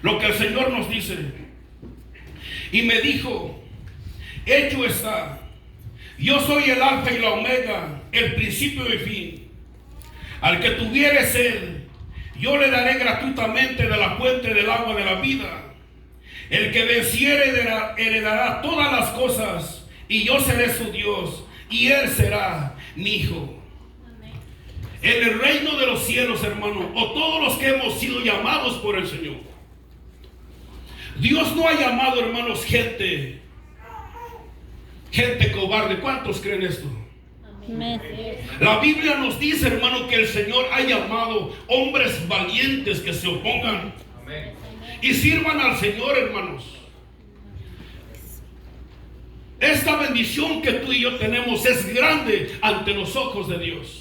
lo que el Señor nos dice. Y me dijo, hecho está, yo soy el alfa y la omega, el principio y el fin. Al que tuviere sed, yo le daré gratuitamente de la fuente del agua de la vida. El que venciere heredará todas las cosas, y yo seré su Dios, y él será mi hijo. En el reino de los cielos, hermano, o todos los que hemos sido llamados por el Señor, Dios no ha llamado, hermanos, gente cobarde. ¿Cuántos creen esto? Amén. La Biblia nos dice, hermano, que el Señor ha llamado hombres valientes que se opongan y sirvan al Señor, hermanos. Esta bendición que tú y yo tenemos es grande ante los ojos de Dios.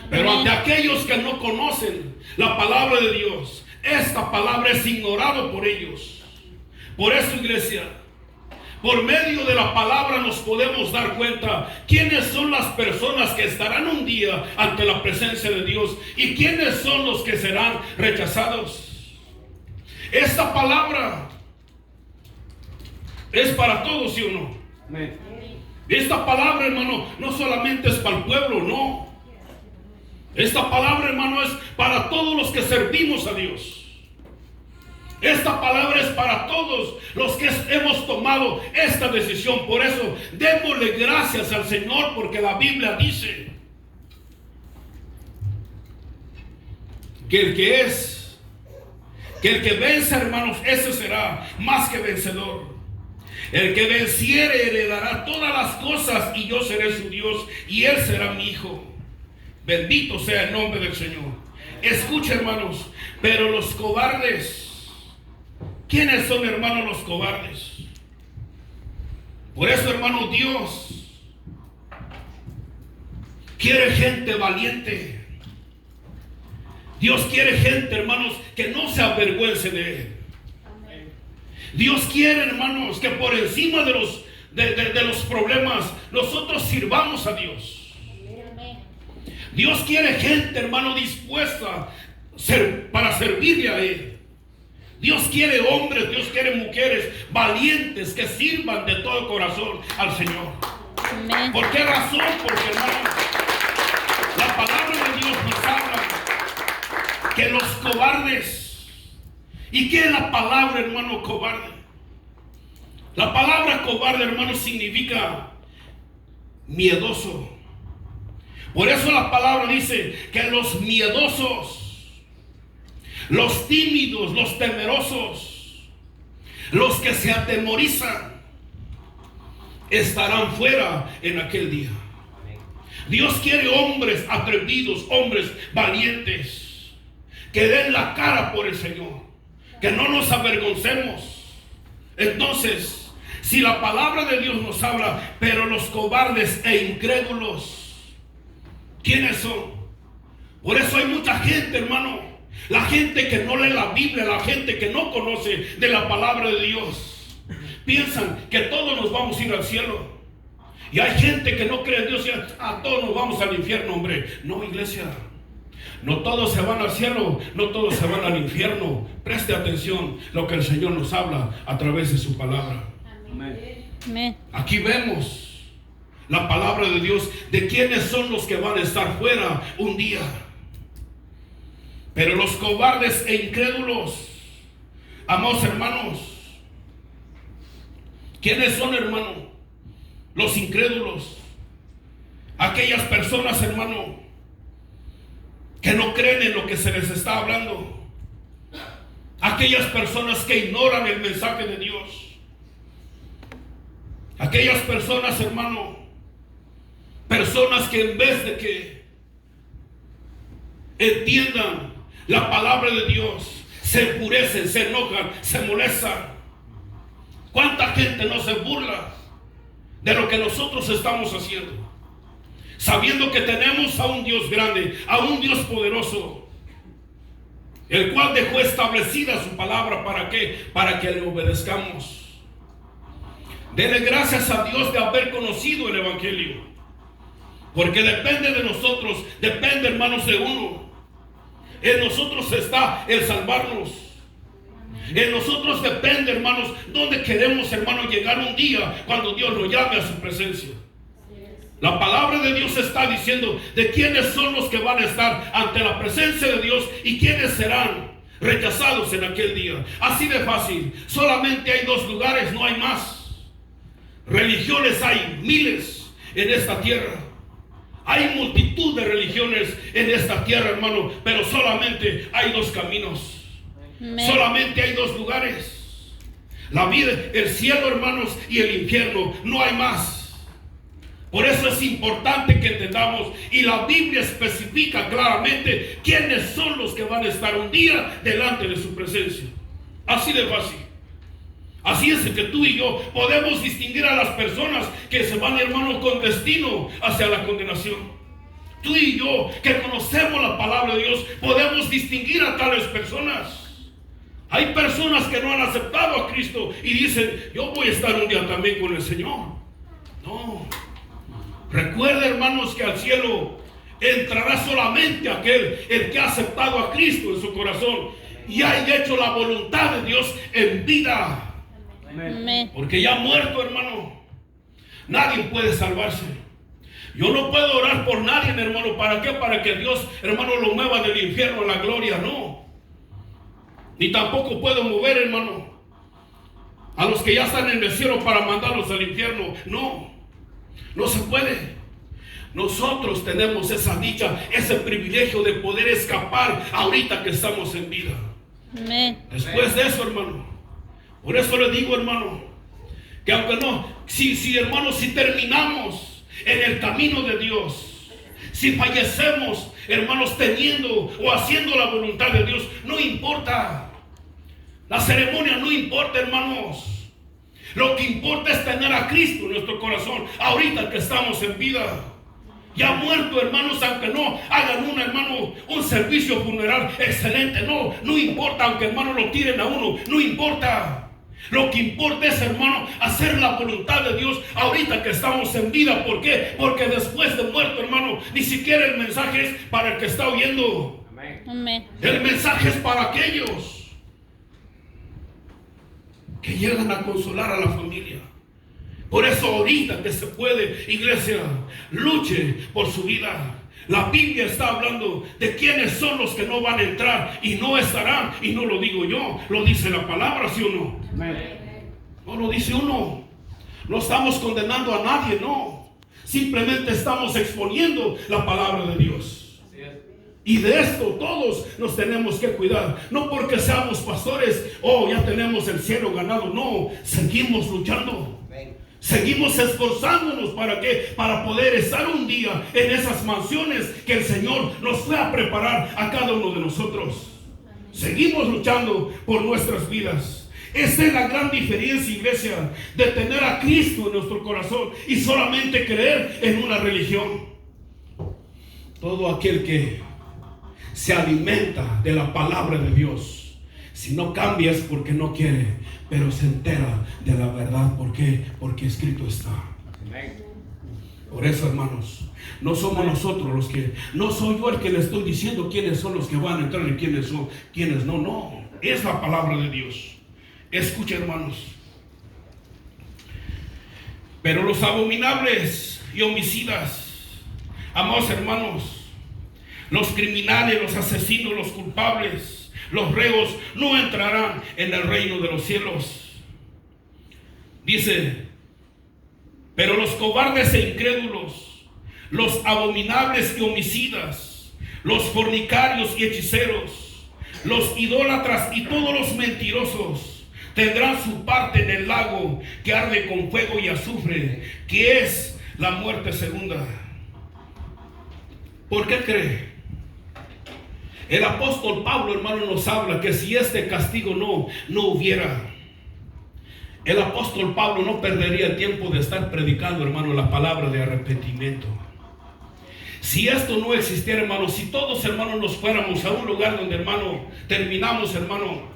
Pero ante aquellos que no conocen la palabra de Dios, esta palabra es ignorada por ellos. Por eso, iglesia, por medio de la palabra nos podemos dar cuenta quiénes son las personas que estarán un día ante la presencia de Dios y quiénes son los que serán rechazados. Esta palabra es para todos, ¿sí o no? Amén. Esta palabra, hermano, no solamente es para el pueblo, no. Esta palabra, hermano, es para todos los que servimos a Dios. Esta palabra es para todos los que hemos tomado esta decisión. Por eso, démosle gracias al Señor, porque la Biblia dice que el que vence, hermanos, ese será más que vencedor. El que venciere heredará todas las cosas, y yo seré su Dios, y él será mi hijo. Bendito sea el nombre del Señor. Escucha, hermanos, pero los cobardes, ¿quiénes son, hermanos, los cobardes? Por eso, hermano, Dios quiere gente valiente. Dios quiere gente, hermanos, que no se avergüence de Él. Dios quiere, hermanos, que por encima de los problemas nosotros sirvamos a Dios. Dios quiere gente, hermano, dispuesta para servirle a Él. Dios quiere hombres, Dios quiere mujeres valientes que sirvan de todo corazón al Señor. Amén. ¿Por qué razón? Porque, hermano, la palabra de Dios nos habla que los cobardes. ¿Y qué es la palabra, hermano, cobarde? La palabra cobarde, hermano, significa miedoso. Por eso la palabra dice que los miedosos, los tímidos, los temerosos, los que se atemorizan, estarán fuera en aquel día. Dios quiere hombres atrevidos, hombres valientes, que den la cara por el Señor, que no nos avergoncemos. Entonces, si la palabra de Dios nos habla, pero los cobardes e incrédulos, ¿quiénes son? Por eso hay mucha gente, hermano, la gente que no lee la Biblia, la gente que no conoce de la palabra de Dios, piensan que todos nos vamos a ir al cielo. Y hay gente que no cree en Dios y a todos nos vamos al infierno, hombre. No, iglesia, no todos se van al cielo, no todos se van al infierno. Preste atención lo que el Señor nos habla a través de su palabra. Amén. Aquí vemos la palabra de Dios de quiénes son los que van a estar fuera un día. Pero los cobardes e incrédulos, amados hermanos, ¿quiénes son, hermano? Los incrédulos, aquellas personas, hermano, que no creen en lo que se les está hablando, aquellas personas que ignoran el mensaje de Dios, aquellas personas, hermano, personas que en vez de que entiendan la palabra de Dios, se enfurecen, se enojan, se molestan. ¿Cuánta gente no se burla de lo que nosotros estamos haciendo? Sabiendo que tenemos a un Dios grande, a un Dios poderoso, el cual dejó establecida su palabra. ¿Para qué? Para que le obedezcamos. Dele gracias a Dios de haber conocido el Evangelio, porque depende de nosotros, depende, hermanos, de uno. En nosotros está el salvarnos. En nosotros depende, hermanos, dónde queremos, hermanos, llegar un día cuando Dios nos llame a su presencia. La palabra de Dios está diciendo de quiénes son los que van a estar ante la presencia de Dios y quiénes serán rechazados en aquel día. Así de fácil. Solamente hay dos lugares, no hay más. Religiones hay miles en esta tierra. Hay multitud de religiones en esta tierra, hermano, pero solamente hay dos caminos. Solamente hay dos lugares. La vida, el cielo, hermanos, y el infierno. No hay más. Por eso es importante que entendamos, y la Biblia especifica claramente quiénes son los que van a estar un día delante de su presencia. Así de fácil. Así es que tú y yo podemos distinguir a las personas que se van, hermano, con destino hacia la condenación. Tú y yo, que conocemos la palabra de Dios, podemos distinguir a tales personas. Hay personas que no han aceptado a Cristo y dicen, yo voy a estar un día también con el Señor. No. Recuerda, hermanos, que al cielo entrará solamente aquel el que ha aceptado a Cristo en su corazón y ha hecho la voluntad de Dios en vida. Amén. Porque ya muerto, hermano, nadie puede salvarse. Yo no puedo orar por nadie, hermano. ¿Para qué? Para que Dios, hermano, lo mueva del infierno a la gloria. No. Ni tampoco puedo mover, hermano, a los que ya están en el cielo para mandarlos al infierno. No. No se puede. Nosotros tenemos esa dicha, ese privilegio de poder escapar ahorita que estamos en vida. Amén. Después de eso, hermano, por eso le digo, hermano, que aunque no, si hermano, si terminamos en el camino de Dios, si fallecemos, hermanos, teniendo o haciendo la voluntad de Dios, no importa. La ceremonia no importa, hermanos. Lo que importa es tener a Cristo en nuestro corazón ahorita que estamos en vida. Ya muerto, hermanos, aunque no hagan un servicio funeral excelente, no importa, aunque, hermano, lo tiren a uno, no importa. Lo que importa es, hermano, hacer la voluntad de Dios ahorita que estamos en vida. ¿Por qué? Porque después de muerto, hermano, ni siquiera el mensaje es para el que está oyendo. Amén. El mensaje es para aquellos que llegan a consolar a la familia. Por eso ahorita que se puede, iglesia, luche por su vida. La Biblia está hablando de quiénes son los que no van a entrar y no estarán. Y no lo digo yo, lo dice la palabra, ¿sí o no? No lo dice uno. No estamos condenando a nadie, no. Simplemente estamos exponiendo la palabra de Dios. Y de esto todos nos tenemos que cuidar. No porque seamos pastores, ya tenemos el cielo ganado. No, seguimos luchando. Seguimos esforzándonos ¿para qué? Para poder estar un día en esas mansiones que el Señor nos fue a preparar a cada uno de nosotros. Seguimos luchando por nuestras vidas. Esa es la gran diferencia, iglesia, de tener a Cristo en nuestro corazón y solamente creer en una religión. Todo aquel que se alimenta de la palabra de Dios, si no cambia es porque no quiere, pero se entera de la verdad. ¿Por qué? Porque escrito está. Por eso, hermanos, no somos nosotros los que, no soy yo el que le estoy diciendo quiénes son los que van a entrar y quiénes no, es la palabra de Dios. Escucha, hermanos. Pero los abominables y homicidas, amados hermanos, los criminales, los asesinos, los culpables, los reos, no entrarán en el reino de los cielos. Dice, pero los cobardes e incrédulos, los abominables y homicidas, los fornicarios y hechiceros, los idólatras y todos los mentirosos tendrán su parte en el lago que arde con fuego y azufre, que es la muerte segunda. ¿Por qué cree? El apóstol Pablo, hermano, nos habla que si este castigo no hubiera, el apóstol Pablo no perdería el tiempo de estar predicando, hermano, la palabra de arrepentimiento. Si esto no existiera, hermano, si todos, hermanos, nos fuéramos a un lugar donde, hermano, terminamos, hermano,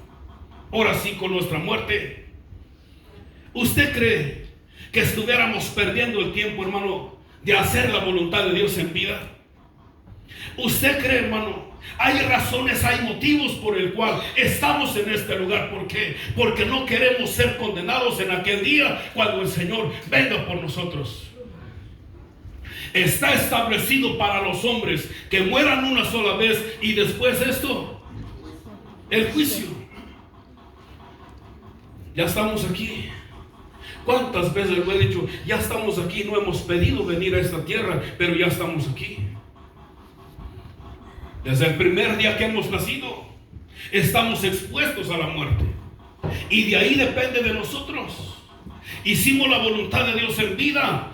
ahora sí con nuestra muerte, ¿usted cree que estuviéramos perdiendo el tiempo, hermano, de hacer la voluntad de Dios en vida? ¿Usted cree, hermano, Hay razones, hay motivos por el cual estamos en este lugar. ¿Por qué? Porque no queremos ser condenados en aquel día cuando el Señor venga por nosotros. Está establecido para los hombres que mueran una sola vez y después de esto, el juicio. Ya estamos aquí. ¿Cuántas veces lo he dicho? Ya estamos aquí, no hemos pedido venir a esta tierra, pero ya estamos aquí. Desde el primer día que hemos nacido, estamos expuestos a la muerte. Y de ahí depende de nosotros. Hicimos la voluntad de Dios en vida,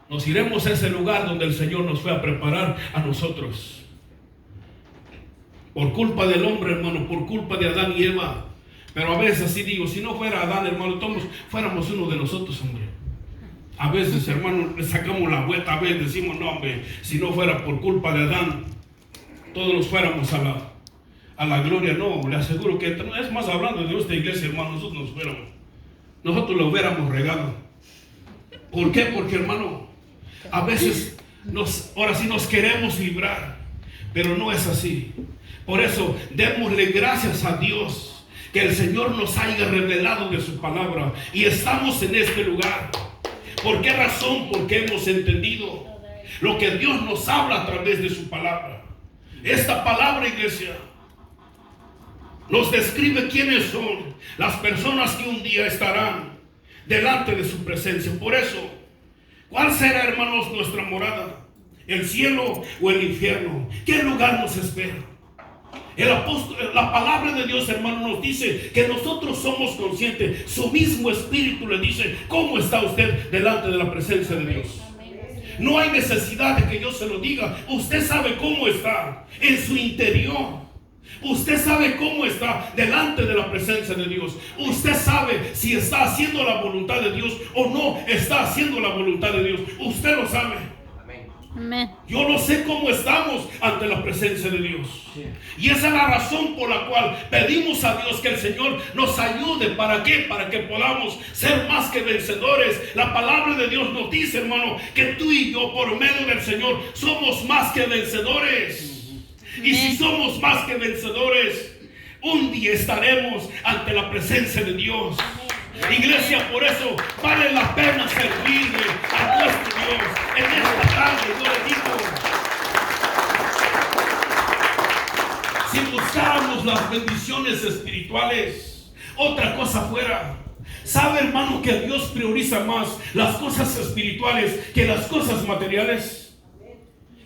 nos iremos a ese lugar donde el Señor nos fue a preparar a nosotros. Por culpa del hombre, hermano, por culpa de Adán y Eva. Pero a veces así digo, si no fuera Adán, hermano, todos fuéramos uno de nosotros, hombre. A veces, hermano, le sacamos la vuelta, a veces decimos, no, hombre, si no fuera por culpa de Adán, todos nos fuéramos a la gloria. No, le aseguro que, es más, hablando de esta iglesia, hermano, nosotros lo hubiéramos regado. ¿Por qué? Porque, hermano, a veces ahora sí nos queremos librar, pero no es así. Por eso, démosle gracias a Dios que el Señor nos haya revelado de su palabra y estamos en este lugar. ¿Por qué razón? Porque hemos entendido lo que Dios nos habla a través de su palabra. Esta palabra, iglesia, nos describe quiénes son las personas que un día estarán delante de su presencia. Por eso, ¿cuál será, hermanos, nuestra morada? ¿El cielo o el infierno? ¿Qué lugar nos espera? La palabra de Dios, hermano, nos dice que nosotros somos conscientes. Su mismo espíritu le dice, ¿cómo está usted delante de la presencia de Dios? No hay necesidad de que yo se lo diga. Usted sabe cómo está en su interior. Usted sabe cómo está delante de la presencia de Dios. Usted sabe si está haciendo la voluntad de Dios o no está haciendo la voluntad de Dios. Usted lo sabe. Amén. Yo no sé cómo estamos ante la presencia de Dios. Y esa es la razón por la cual pedimos a Dios que el Señor nos ayude. ¿Para qué? Para que podamos ser más que vencedores. La palabra de Dios nos dice, hermano, que tú y yo por medio del Señor somos más que vencedores. Y si somos más que vencedores, un día estaremos ante la presencia de Dios. Iglesia, por eso vale la pena servirle a nuestro Dios. En esta tarde yo le digo, si buscáramos las bendiciones espirituales, otra cosa fuera. ¿Sabe, hermano, que Dios prioriza más las cosas espirituales que las cosas materiales?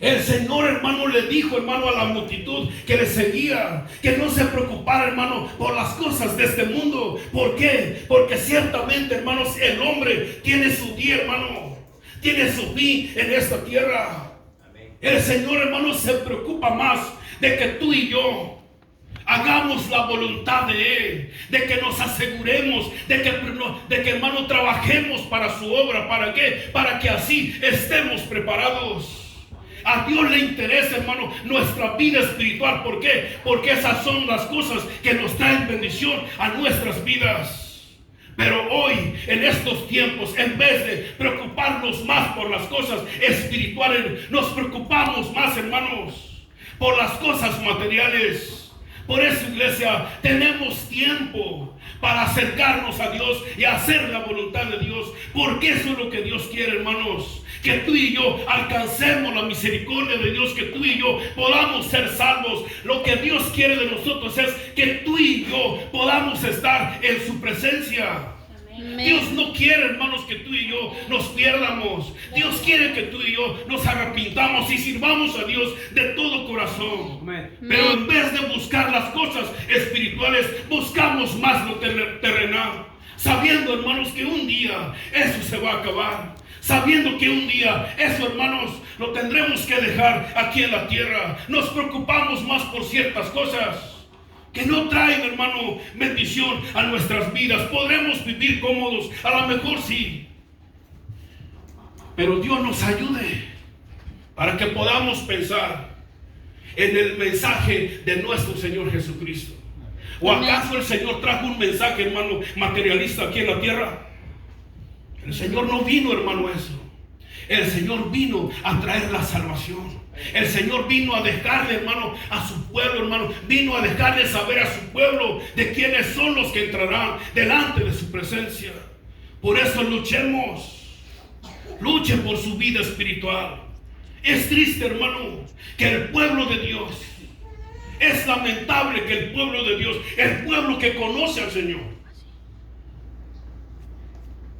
El Señor, hermano, le dijo, hermano, a la multitud que le seguía, que no se preocupara, hermano, por las cosas de este mundo. ¿Por qué? Porque ciertamente, hermanos, el hombre tiene su día, hermano, tiene su fin en esta tierra. El Señor, hermano, se preocupa más de que tú y yo hagamos la voluntad de Él, de que nos aseguremos, de que, hermano, trabajemos para su obra. ¿Para qué? Para que así estemos preparados. A Dios le interesa, hermano, nuestra vida espiritual. ¿Por qué? Porque esas son las cosas que nos traen bendición a nuestras vidas. Pero hoy, en estos tiempos, en vez de preocuparnos más por las cosas espirituales, nos preocupamos más, hermanos, por las cosas materiales. Por eso, iglesia, tenemos tiempo para acercarnos a Dios y hacer la voluntad de Dios. Porque eso es lo que Dios quiere, hermanos. Que tú y yo alcancemos la misericordia de Dios, que tú y yo podamos ser salvos. Lo que Dios quiere de nosotros es que tú y yo podamos estar en su presencia. Amén. Dios no quiere, hermanos, que tú y yo nos pierdamos. Dios quiere que tú y yo nos arrepintamos y sirvamos a Dios de todo corazón. Amén. Pero en vez de buscar las cosas espirituales, buscamos más lo terrenal, sabiendo, hermanos, que un día eso se va a acabar. Sabiendo que un día eso, hermanos, lo tendremos que dejar aquí en la tierra. Nos preocupamos más por ciertas cosas que no traen, hermano, bendición a nuestras vidas. Podremos vivir cómodos, a lo mejor sí, pero Dios nos ayude para que podamos pensar en el mensaje de nuestro Señor Jesucristo. ¿O acaso el Señor trajo un mensaje, hermano, materialista aquí en la tierra? El Señor no vino, hermano, a eso. El Señor vino a traer la salvación. El Señor vino a dejarle, hermano, a su pueblo, hermano. Vino a dejarle saber a su pueblo de quiénes son los que entrarán delante de su presencia. Por eso luchemos. Luchen por su vida espiritual. Es triste, hermano, que el pueblo de Dios, es lamentable que el pueblo de Dios, el pueblo que conoce al Señor,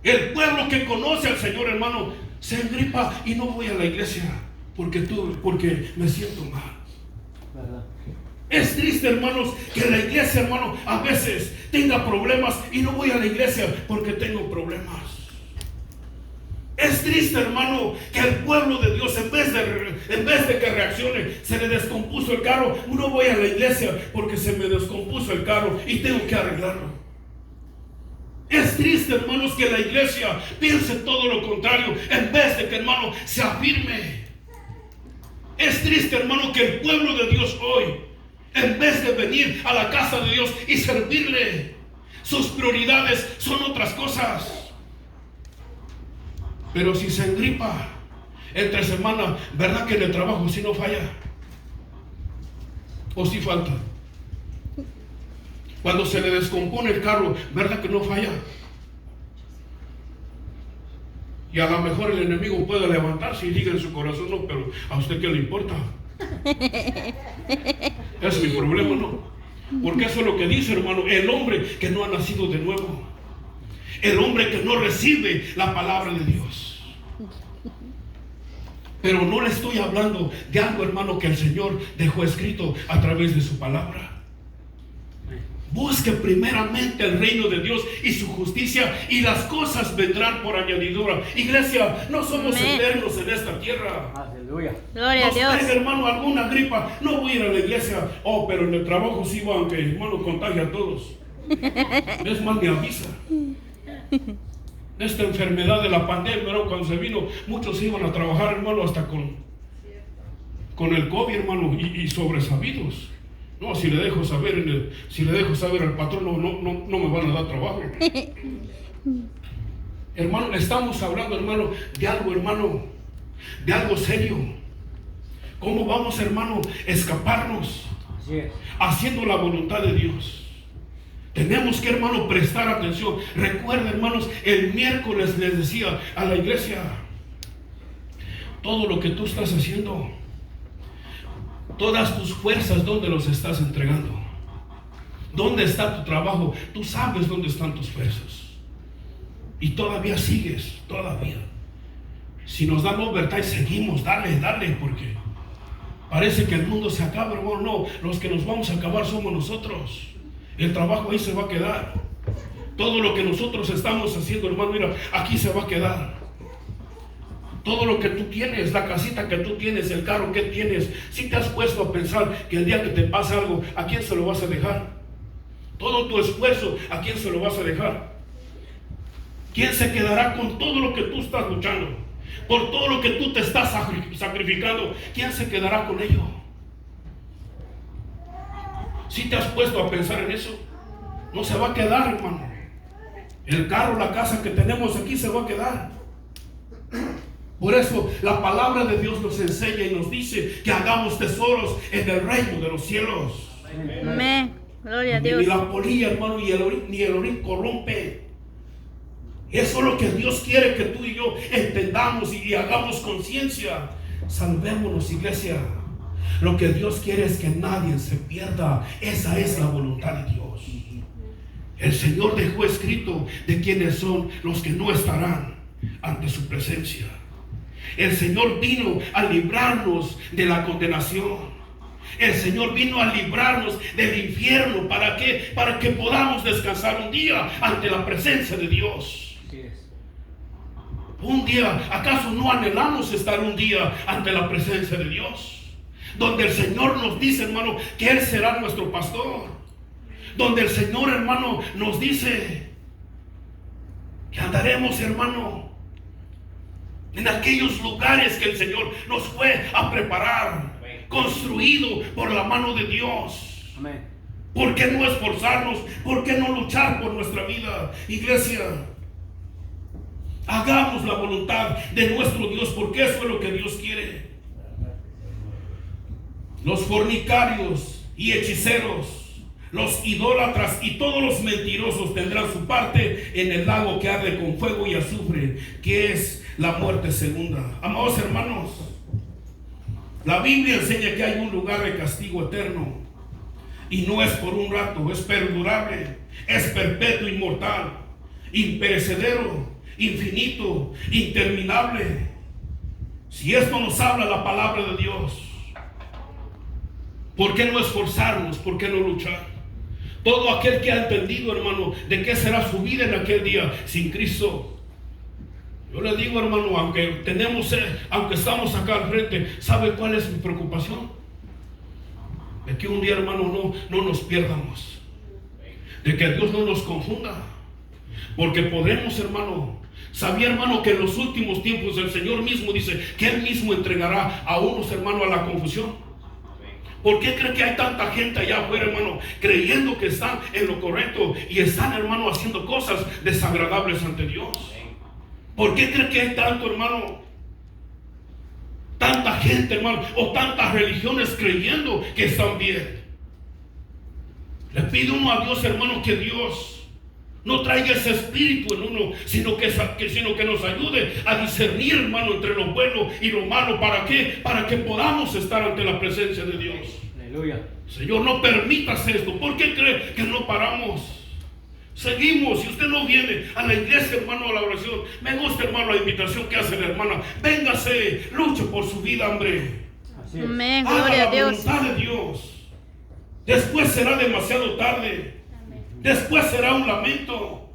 el pueblo que conoce al Señor, hermano, se engripa y no voy a la iglesia porque me siento mal. ¿Verdad? Es triste, hermanos, que la iglesia, hermano, a veces tenga problemas y no voy a la iglesia porque tengo problemas. Es triste, hermano, que el pueblo de Dios, en vez de que reaccione, se le descompuso el carro. No voy a la iglesia porque se me descompuso el carro y tengo que arreglarlo. Es triste, hermanos, que la iglesia piense todo lo contrario, en vez de que, hermano, se afirme. Es triste, hermano, que el pueblo de Dios hoy, en vez de venir a la casa de Dios y servirle, sus prioridades son otras cosas. Pero si se engripa entre semana, ¿verdad que en el trabajo sí no falla? ¿O sí falta? Cuando se le descompone el carro, ¿verdad que no falla? Y a lo mejor el enemigo puede levantarse y diga en su corazón, no, pero ¿a usted qué le importa? Es mi problema, ¿no? Porque eso es lo que dice, hermano, el hombre que no ha nacido de nuevo. El hombre que no recibe la palabra de Dios. Pero no le estoy hablando de algo, hermano, que el Señor dejó escrito a través de su palabra. Busque primeramente el reino de Dios y su justicia, y las cosas vendrán por añadidura. Iglesia, no somos eternos en esta tierra. Aleluya. Gloria a Dios. Traiga, hermano, alguna gripa, no voy a ir a la iglesia. Oh, pero en el trabajo sí va, aunque hermano contagia a todos. Es más, me avisa. Esta enfermedad de la pandemia, hermano, cuando se vino, muchos iban a trabajar, hermano, hasta con el COVID, hermano, y sobresabidos. No, si le dejo saber al patrón, no me van a dar trabajo. Hermano, estamos hablando, hermano, de algo serio. ¿Cómo vamos, hermano, a escaparnos? Haciendo la voluntad de Dios. Tenemos que, hermano, prestar atención. Recuerda, hermanos, el miércoles les decía a la iglesia, todo lo que tú estás haciendo, todas tus fuerzas, ¿dónde los estás entregando? ¿Dónde está tu trabajo? Tú sabes dónde están tus fuerzas. Y todavía sigues, todavía. Si nos dan overtime, seguimos, dale, porque parece que el mundo se acaba, hermano. No, los que nos vamos a acabar somos nosotros. El trabajo ahí se va a quedar. Todo lo que nosotros estamos haciendo, hermano, mira, aquí se va a quedar. Todo lo que tú tienes, la casita que tú tienes, el carro que tienes, si te has puesto a pensar que el día que te pasa algo, ¿a quién se lo vas a dejar? Todo tu esfuerzo, ¿a quién se lo vas a dejar? ¿Quién se quedará con todo lo que tú estás luchando? Por todo lo que tú te estás sacrificando, ¿quién se quedará con ello? Si te has puesto a pensar en eso, no se va a quedar, hermano. El carro, la casa que tenemos aquí se va a quedar. Por eso la palabra de Dios nos enseña y nos dice que hagamos tesoros en el reino de los cielos. Amén. Gloria a Dios. Ni la polilla, hermano, ni el orín corrompe. Eso es lo que Dios quiere que tú y yo entendamos y hagamos conciencia. Salvémonos, iglesia. Lo que Dios quiere es que nadie se pierda. Esa es la voluntad de Dios. El Señor dejó escrito de quiénes son los que no estarán ante su presencia. El Señor vino a librarnos de la condenación. El Señor vino a librarnos del infierno. ¿Para qué? Para que podamos descansar un día ante la presencia de Dios. Un día, ¿acaso no anhelamos estar un día ante la presencia de Dios? Donde el Señor nos dice, hermano, que Él será nuestro pastor. Donde el Señor, hermano, nos dice que andaremos, hermano, en aquellos lugares que el Señor nos fue a preparar, construido por la mano de Dios. Amén. ¿Por qué no esforzarnos? ¿Por qué no luchar por nuestra vida? Iglesia, hagamos la voluntad de nuestro Dios, porque eso es lo que Dios quiere. los fornicarios y hechiceros, los idólatras y todos los mentirosos tendrán su parte en el lago que arde con fuego y azufre, que es la muerte segunda. Amados hermanos, la Biblia enseña que hay un lugar de castigo eterno, y no es por un rato, es perdurable, es perpetuo, inmortal, imperecedero, infinito, interminable. Si esto nos habla la palabra de Dios, ¿por qué no esforzarnos? ¿Por qué no luchar? Todo aquel que ha entendido, hermano, de qué será su vida en aquel día sin Cristo. Yo le digo, hermano, aunque estamos acá al frente, ¿sabe cuál es mi preocupación? De que un día, hermano, no nos pierdamos. De que Dios no nos confunda. Porque podemos, hermano, sabía, hermano, que en los últimos tiempos el Señor mismo dice que Él mismo entregará a unos, hermano, a la confusión. ¿Por qué cree que hay tanta gente allá afuera, hermano, creyendo que están en lo correcto y están, hermano, haciendo cosas desagradables ante Dios? ¿Por qué cree que hay tanto, hermano, tanta gente, hermano, o tantas religiones creyendo que están bien? Le pide uno a Dios, hermano, que Dios no traiga ese espíritu en uno, sino que nos ayude a discernir, hermano, entre lo bueno y lo malo. ¿Para qué? Para que podamos estar ante la presencia de Dios. Aleluya. Señor, no permitas esto. ¿Por qué cree que no paramos? Seguimos. Si usted no viene a la iglesia, hermano, a la oración, me gusta, hermano, la invitación que hace la hermana. Véngase, luche por su vida, hombre. Así es. Amén. Haga Gloria a la Dios. voluntad de Dios. Después será demasiado tarde. Después será un lamento.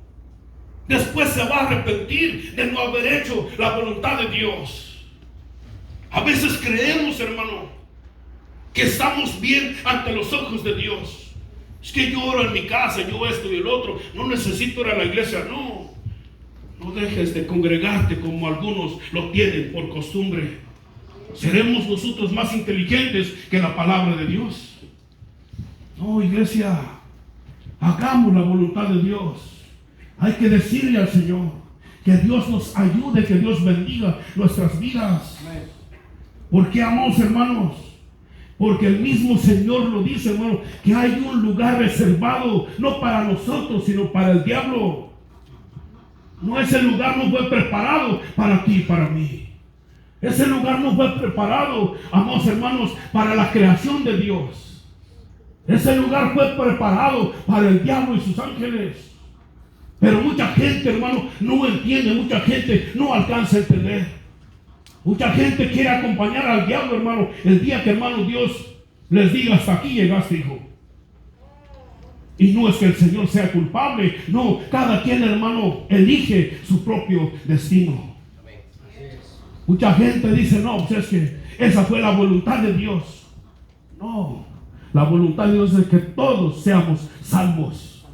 Después se va a arrepentir de no haber hecho la voluntad de Dios. A veces creemos, hermano, que estamos bien ante los ojos de Dios. Es que yo oro en mi casa, yo esto y el otro, no necesito ir a la iglesia. No dejes de congregarte como algunos lo tienen por costumbre. Seremos nosotros más inteligentes que la palabra de Dios. No, iglesia, hagamos la voluntad de Dios. Hay que decirle al Señor que Dios nos ayude, que Dios bendiga nuestras vidas. ¿Por qué, amados hermanos? Porque el mismo Señor lo dice, hermano, que hay un lugar reservado, no para nosotros, sino para el diablo. No, ese lugar no fue preparado para ti y para mí. Ese lugar no fue preparado, amados hermanos, para la creación de Dios. Ese lugar fue preparado para el diablo y sus ángeles. Pero mucha gente, hermano, no entiende, mucha gente no alcanza a entender. Mucha gente quiere acompañar al diablo, hermano, el día que, hermano, Dios les diga: hasta aquí llegaste, hijo. Y no es que el Señor sea culpable, no, cada quien, hermano, elige su propio destino. Mucha gente dice: no, pues es que esa fue la voluntad de Dios. No, la voluntad de Dios es que todos seamos salvos.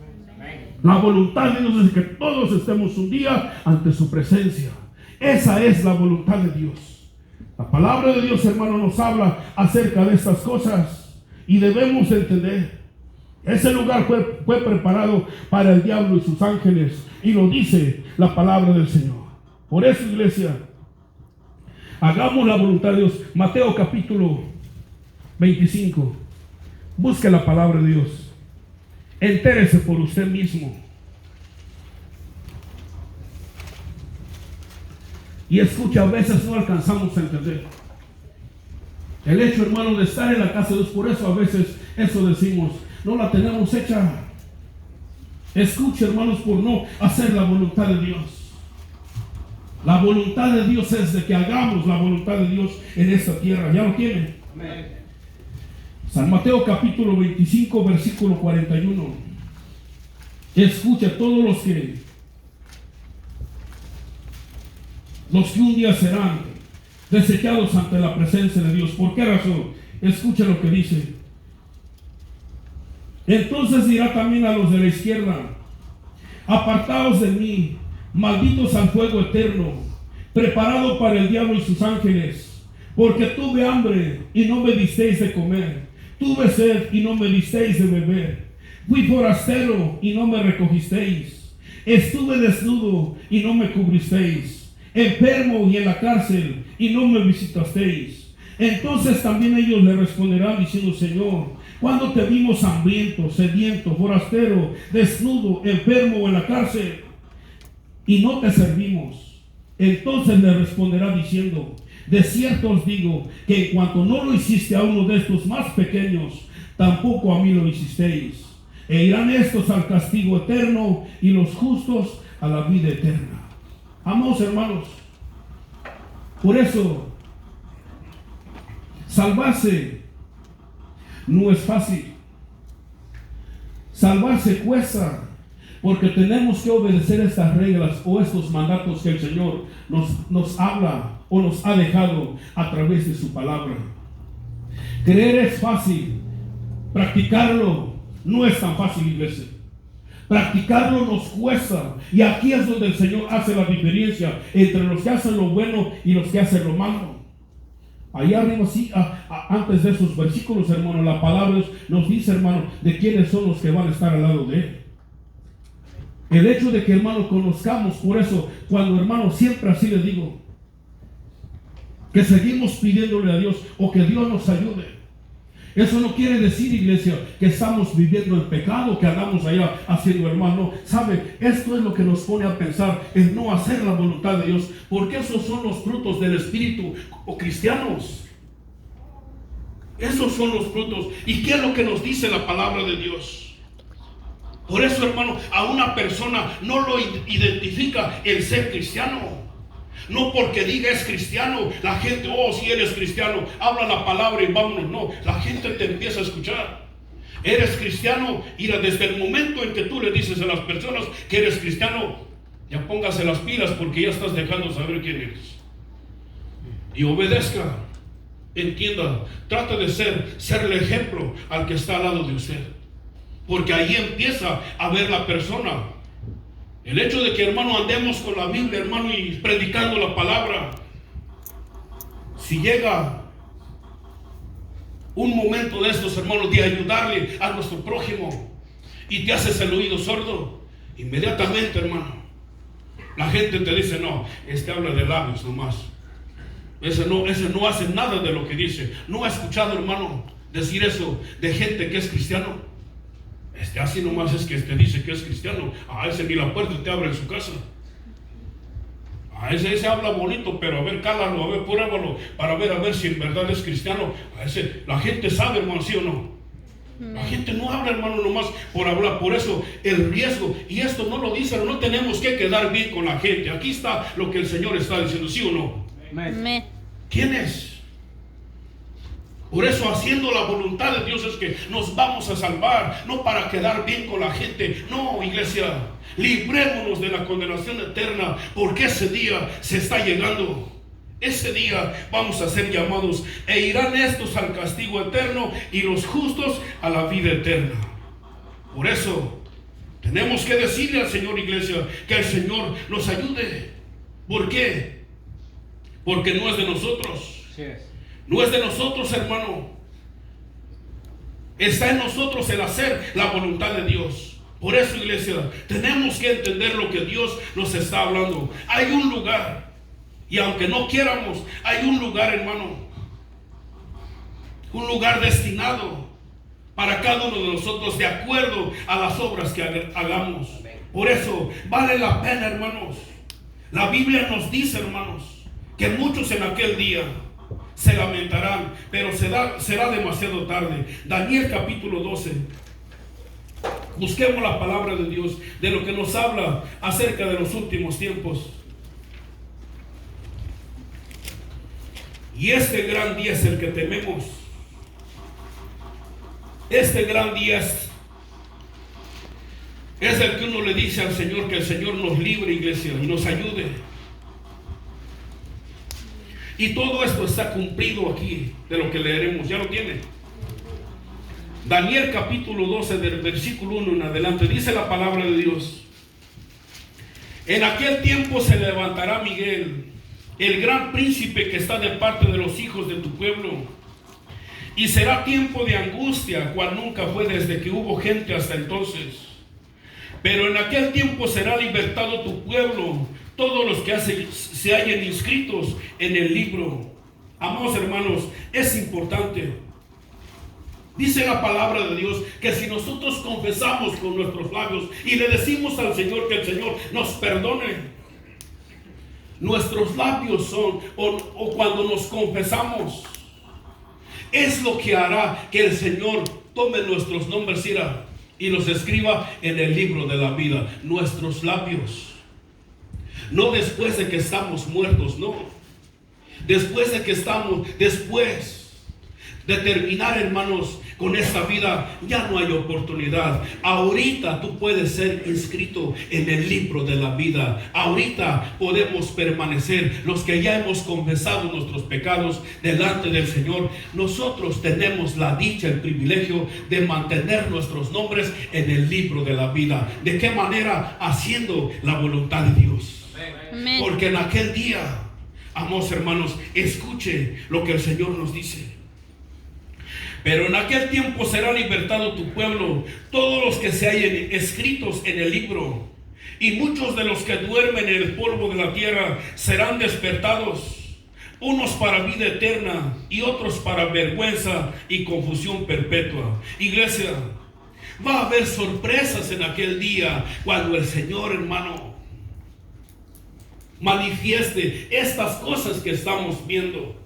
La voluntad de Dios es que todos estemos un día ante su presencia. Esa es la voluntad de Dios. La palabra de Dios, hermano, nos habla acerca de estas cosas y debemos entender. Ese lugar fue preparado para el diablo y sus ángeles, y lo dice la palabra del Señor. Por eso, iglesia, hagamos la voluntad de Dios. Mateo capítulo 25. Busque la palabra de Dios. Entérese por usted mismo. Y escucha, a veces no alcanzamos a entender el hecho, hermano, de estar en la casa de Dios. Por eso a veces eso decimos: no la tenemos hecha. Escuche, hermanos, por no hacer la voluntad de Dios. La voluntad de Dios es de que hagamos la voluntad de Dios en esta tierra. ¿Ya lo tienen? Amén. San Mateo capítulo 25, versículo 41. Escucha, todos los que un día serán desechados ante la presencia de Dios. ¿Por qué razón? Escucha lo que dice. Entonces dirá también a los de la izquierda: apartaos de mí, malditos al fuego eterno, preparado para el diablo y sus ángeles, porque tuve hambre y no me disteis de comer, tuve sed y no me disteis de beber, fui forastero y no me recogisteis, estuve desnudo y no me cubristeis, enfermo y en la cárcel y no me visitasteis. Entonces también ellos le responderán diciendo: Señor, ¿cuándo te vimos hambriento, sediento, forastero, desnudo, enfermo o en la cárcel, y no te servimos? Entonces le responderá diciendo: de cierto os digo que en cuanto no lo hiciste a uno de estos más pequeños, tampoco a mí lo hicisteis. E irán estos al castigo eterno y los justos a la vida eterna. Amados hermanos, por eso salvarse no es fácil. Salvarse cuesta, porque tenemos que obedecer estas reglas o estos mandatos que el Señor nos habla o nos ha dejado a través de su palabra. Creer es fácil, practicarlo no es tan fácil, iglesia. Practicarlo nos cuesta, y aquí es donde el Señor hace la diferencia entre los que hacen lo bueno y los que hacen lo malo. Ahí arriba, sí, antes de esos versículos, hermano, la palabra nos dice, hermano, de quiénes son los que van a estar al lado de Él. El hecho de que, hermano, conozcamos, por eso, cuando, hermano, siempre así le digo, que seguimos pidiéndole a Dios o que Dios nos ayude. Eso no quiere decir, iglesia, que estamos viviendo el pecado, que andamos allá haciendo, hermano. ¿Sabe? Esto es lo que nos pone a pensar en no hacer la voluntad de Dios, porque esos son los frutos del Espíritu o cristianos. Esos son los frutos. ¿Y qué es lo que nos dice la palabra de Dios? Por eso, hermano, a una persona no lo identifica el ser cristiano. No porque diga es cristiano, la gente, oh, si eres cristiano, habla la palabra y vámonos. No, la gente te empieza a escuchar. Eres cristiano, y desde el momento en que tú le dices a las personas que eres cristiano, ya póngase las pilas, porque ya estás dejando saber quién eres. Y obedezca, entienda, trata de ser el ejemplo al que está al lado de usted, porque ahí empieza a ver la persona. El hecho de que, hermano, andemos con la Biblia, hermano, y predicando la palabra, si llega un momento de estos, hermanos, de ayudarle a nuestro prójimo y te haces el oído sordo, inmediatamente, hermano, la gente te dice: no, habla de labios nomás. Ese no hace nada de lo que dice. ¿No ha escuchado, hermano, decir eso de gente que es cristiano? Así nomás es que dice que es cristiano. A ese ni la puerta te abre en su casa. A ese habla bonito, pero a ver, cálalo, a ver, pruébalo, para ver a ver si en verdad es cristiano. A ese, la gente sabe, hermano, ¿sí o no? La gente no habla, hermano, nomás por hablar. Por eso el riesgo, y esto no lo dice, no tenemos que quedar bien con la gente. Aquí está lo que el Señor está diciendo, ¿sí o no? Amén. ¿Quién es? Por eso, haciendo la voluntad de Dios es que nos vamos a salvar, no para quedar bien con la gente. No, iglesia, librémonos de la condenación eterna, porque ese día se está llegando. Ese día vamos a ser llamados, e irán estos al castigo eterno y los justos a la vida eterna. Por eso tenemos que decirle al Señor, iglesia, que el Señor nos ayude. ¿Por qué? Porque no es de nosotros. Sí es. No es de nosotros, hermano. Está en nosotros el hacer la voluntad de Dios. Por eso, iglesia, tenemos que entender lo que Dios nos está hablando. Hay un lugar, y aunque no quieramos, hay un lugar, hermano, un lugar destinado para cada uno de nosotros, de acuerdo a las obras que hagamos. Por eso vale la pena, hermanos. La Biblia nos dice, hermanos, que muchos en aquel día se lamentarán, pero será demasiado tarde. Daniel capítulo 12. Busquemos la palabra de Dios, de lo que nos habla acerca de los últimos tiempos. Y este gran día es el que tememos. Este gran día es el que uno le dice al Señor, que el Señor nos libre, iglesia, y nos ayude. Y todo esto está cumplido aquí, de lo que leeremos. ¿Ya lo tiene? Daniel capítulo 12, del versículo 1 en adelante, dice la palabra de Dios: en aquel tiempo se levantará Miguel, el gran príncipe que está de parte de los hijos de tu pueblo, y será tiempo de angustia, cual nunca fue desde que hubo gente hasta entonces. Pero en aquel tiempo será libertado tu pueblo, todos los que se hallen inscritos en el libro. Amados hermanos, es importante. Dice la palabra de Dios que si nosotros confesamos con nuestros labios y le decimos al Señor que el Señor nos perdone, nuestros labios son, o cuando nos confesamos, es lo que hará que el Señor tome nuestros nombres y los escriba en el libro de la vida. Nuestros labios. No después de que estamos muertos, no. Después de terminar, hermanos, con esta vida, ya no hay oportunidad. Ahorita tú puedes ser inscrito en el libro de la vida. Ahorita podemos permanecer. Los que ya hemos confesado nuestros pecados delante del Señor, nosotros tenemos la dicha, el privilegio de mantener nuestros nombres en el libro de la vida. ¿De qué manera? Haciendo la voluntad de Dios. Amén. Porque en aquel día, amados hermanos, escuche lo que el Señor nos dice. Pero en aquel tiempo será libertado tu pueblo, todos los que se hallen escritos en el libro, y muchos de los que duermen en el polvo de la tierra serán despertados, unos para vida eterna y otros para vergüenza y confusión perpetua. Iglesia, va a haber sorpresas en aquel día cuando el Señor, hermano, manifieste estas cosas que estamos viendo.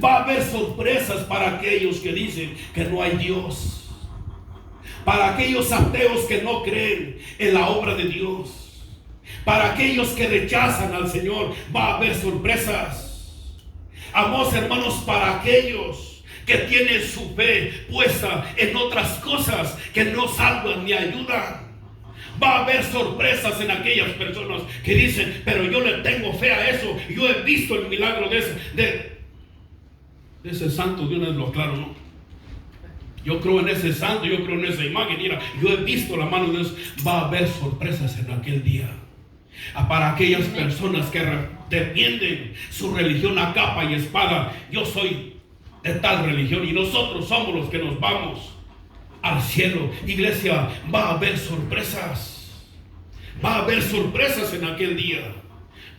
Va a haber sorpresas para aquellos que dicen que no hay Dios, para aquellos ateos que no creen en la obra de Dios, para aquellos que rechazan al Señor. Va a haber sorpresas, amados hermanos, para aquellos que tienen su fe puesta en otras cosas que no salvan ni ayudan. Va a haber sorpresas en aquellas personas que dicen, pero yo le tengo fe a eso, yo he visto el milagro de ese santo. De una vez lo aclaro, ¿no? Yo creo en ese santo, yo creo en esa imagen. Mira, yo he visto la mano de Dios. Va a haber sorpresas en aquel día. Para aquellas personas que defienden su religión a capa y espada. Yo soy de tal religión y nosotros somos los que nos vamos al cielo. Iglesia, va a haber sorpresas. Va a haber sorpresas en aquel día.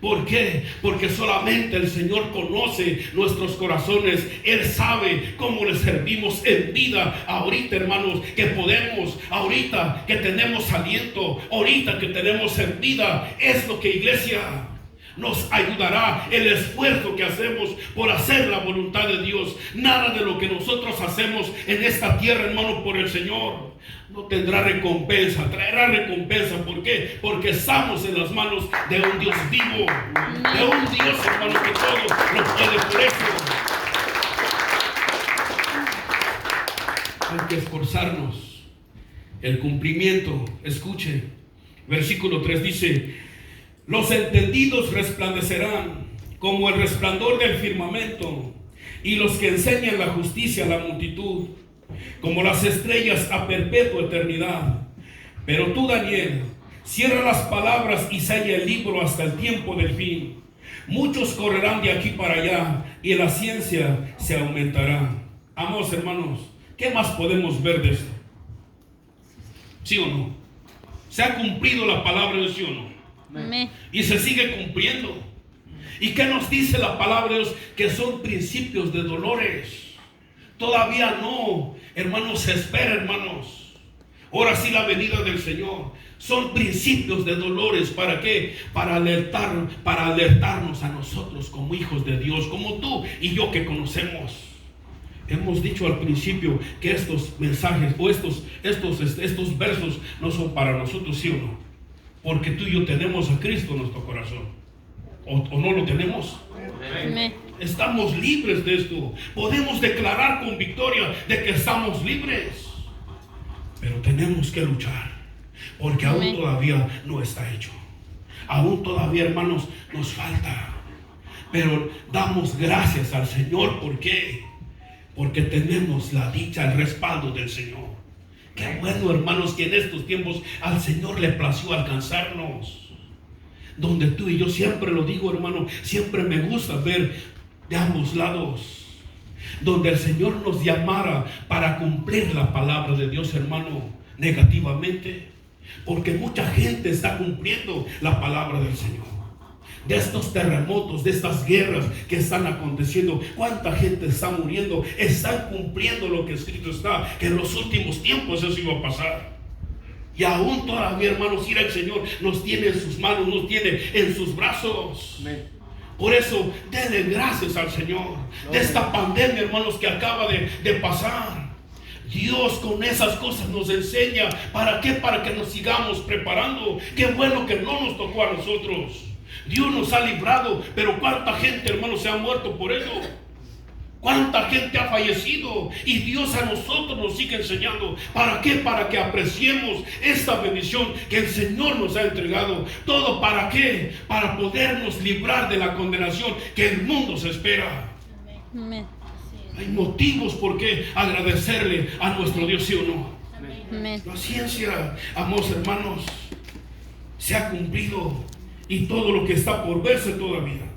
¿Por qué? Porque solamente el Señor conoce nuestros corazones. Él sabe cómo le servimos en vida. Ahorita, hermanos, que podemos, ahorita que tenemos aliento, ahorita que tenemos en vida, es lo que, iglesia, nos ayudará el esfuerzo que hacemos por hacer la voluntad de Dios. Nada de lo que nosotros hacemos en esta tierra, hermano, por el Señor, no tendrá recompensa, traerá recompensa. ¿Por qué? Porque estamos en las manos de un Dios vivo, de un Dios, hermano, que todo lo puede. Por eso hay que esforzarnos. El cumplimiento, escuche, versículo 3 dice: los entendidos resplandecerán como el resplandor del firmamento, y los que enseñan la justicia a la multitud, como las estrellas a perpetua eternidad. Pero tú, Daniel, cierra las palabras y sella el libro hasta el tiempo del fin. Muchos correrán de aquí para allá y la ciencia se aumentará. Amados hermanos, ¿qué más podemos ver de esto? ¿Sí o no? ¿Se ha cumplido la palabra de Dios, sí o no? Amén. Y se sigue cumpliendo. ¿Y qué nos dice la palabra de Dios? Que son principios de dolores. Todavía no, hermanos, se espera, hermanos. Ahora sí la venida del Señor. Son principios de dolores. ¿Para qué? Para alertarnos a nosotros como hijos de Dios, como tú y yo que conocemos. Hemos dicho al principio que estos mensajes o estos versos no son para nosotros, ¿sí o no? Porque tú y yo tenemos a Cristo en nuestro corazón. ¿O no lo tenemos? Amén. Estamos libres de esto. Podemos declarar con victoria de que estamos libres. Pero tenemos que luchar. Porque aún todavía no está hecho. Aún todavía, hermanos, nos falta. Pero damos gracias al Señor. ¿Por qué? Porque tenemos la dicha, el respaldo del Señor. Qué bueno, hermanos, que en estos tiempos al Señor le plació alcanzarnos. Donde tú y yo, siempre lo digo, hermano, siempre me gusta ver de ambos lados. Donde el Señor nos llamara para cumplir la palabra de Dios, hermano, negativamente. Porque mucha gente está cumpliendo la palabra del Señor. de estos terremotos, de estas guerras que están aconteciendo. ¿Cuánta gente está muriendo? Están cumpliendo lo que escrito está, que en los últimos tiempos eso iba a pasar. Y aún todavía, hermanos, el Señor nos tiene en sus manos, nos tiene en sus brazos. Amén. Por eso, denle gracias al Señor de esta pandemia, hermanos, que acaba de pasar. Dios con esas cosas nos enseña. ¿Para qué? Para que nos sigamos preparando. Qué bueno que no nos tocó a nosotros. Dios nos ha librado, pero cuánta gente, hermanos, se ha muerto por eso. Cuánta gente ha fallecido, y Dios a nosotros nos sigue enseñando. ¿Para qué? Para que apreciemos esta bendición que el Señor nos ha entregado. ¿Todo para qué? Para podernos librar de la condenación que el mundo se espera. Amén. Hay motivos por qué agradecerle a nuestro Dios, ¿sí o no? Amén. La ciencia, amados hermanos, se ha cumplido, y todo lo que está por verse todavía.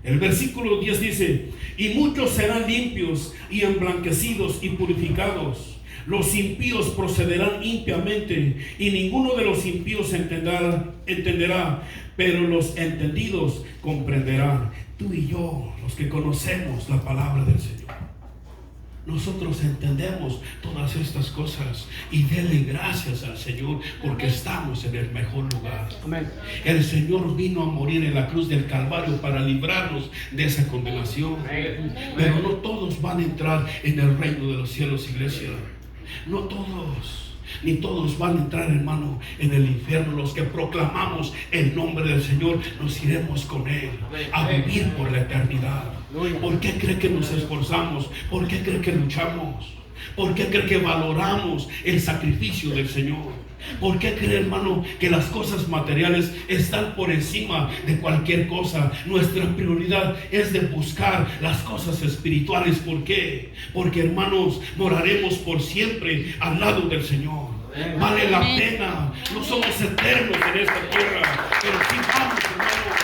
El versículo 10 dice: y muchos serán limpios y emblanquecidos y purificados. Los impíos procederán impiamente, y ninguno de los impíos entenderá, pero los entendidos comprenderán. Tú y yo, los que conocemos la palabra del Señor, nosotros entendemos todas estas cosas, y denle gracias al Señor porque estamos en el mejor lugar. Amén. El Señor vino a morir en la cruz del Calvario para librarnos de esa condenación. Amén. Pero no todos van a entrar en el reino de los cielos, iglesia. No todos, ni todos van a entrar, hermano, en el infierno. Los que proclamamos el nombre del Señor, nos iremos con Él a vivir por la eternidad. ¿Por qué cree que nos esforzamos? ¿Por qué cree que luchamos? ¿Por qué cree que valoramos el sacrificio del Señor? ¿Por qué cree, hermano, que las cosas materiales están por encima de cualquier cosa? Nuestra prioridad es de buscar las cosas espirituales. ¿Por qué? Porque, hermanos, moraremos por siempre al lado del Señor. Vale la pena. No somos eternos en esta tierra, pero sí vamos, hermano,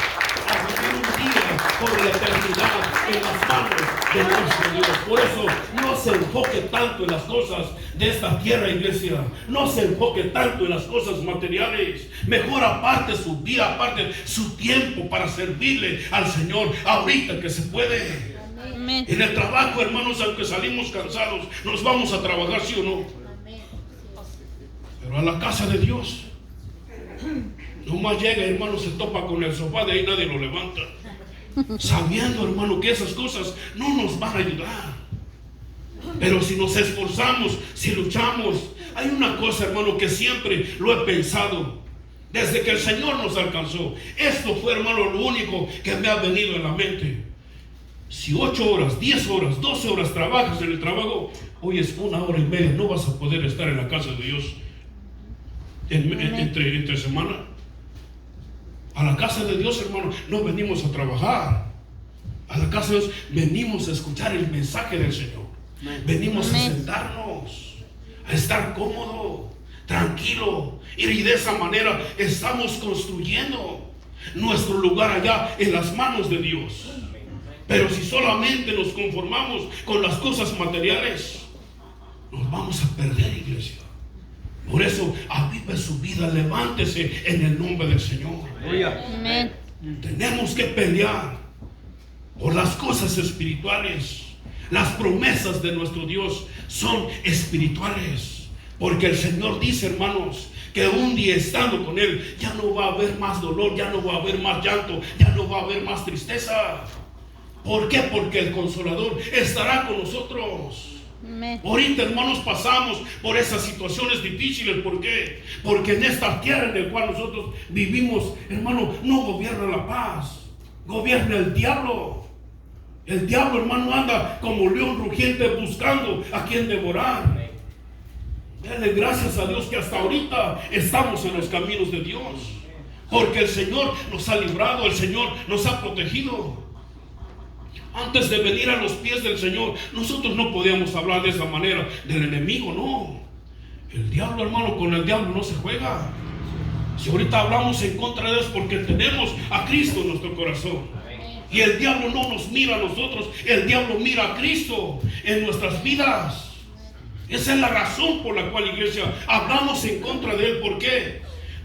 a vivir un día por la eternidad en las manos de nuestro Dios. Por eso no se enfoque tanto en las cosas de esta tierra, iglesia. No se enfoque tanto en las cosas materiales. Mejor aparte su vida, aparte su tiempo para servirle al Señor ahorita que se puede. Amén. En el trabajo, hermanos, aunque salimos cansados, nos vamos a trabajar, ¿sí o no? Pero a la casa de Dios, nomás llega, hermano, se topa con el sofá, de ahí nadie lo levanta, sabiendo, hermano, que esas cosas no nos van a ayudar. Pero si nos esforzamos, si luchamos, hay una cosa, hermano, que siempre lo he pensado desde que el Señor nos alcanzó. Esto fue, hermano, lo único que me ha venido en la mente. Si 8 horas, 10 horas, 12 horas trabajas en el trabajo, hoy es 1 hora y media, no vas a poder estar en la casa de Dios entre semana. A la casa de Dios, hermano, no venimos a trabajar. A la casa de Dios venimos a escuchar el mensaje del Señor. Venimos a sentarnos, a estar cómodo, tranquilo, y de esa manera estamos construyendo nuestro lugar allá en las manos de Dios. Pero si solamente nos conformamos con las cosas materiales, nos vamos a perder, iglesia. Por eso, avive su vida, levántese en el nombre del Señor. Amén. Tenemos que pelear por las cosas espirituales. Las promesas de nuestro Dios son espirituales, porque el Señor dice, hermanos, que un día estando con Él ya no va a haber más dolor, ya no va a haber más llanto, ya no va a haber más tristeza. ¿Por qué? Porque el Consolador estará con nosotros. Ahorita, hermanos, pasamos por esas situaciones difíciles. ¿Por qué? Porque en esta tierra en la cual nosotros vivimos, hermano, no gobierna la paz, gobierna el diablo. El diablo, hermano, anda como león rugiente buscando a quien devorar. Denle gracias a Dios que hasta ahorita estamos en los caminos de Dios, porque el Señor nos ha librado, el Señor nos ha protegido. Antes de venir a los pies del Señor, nosotros no podíamos hablar de esa manera del enemigo, no. El diablo, hermano, con el diablo no se juega. Si ahorita hablamos en contra de Dios, porque tenemos a Cristo en nuestro corazón. Y el diablo no nos mira a nosotros, el diablo mira a Cristo en nuestras vidas. Esa es la razón por la cual, iglesia, hablamos en contra de Él. ¿Por qué?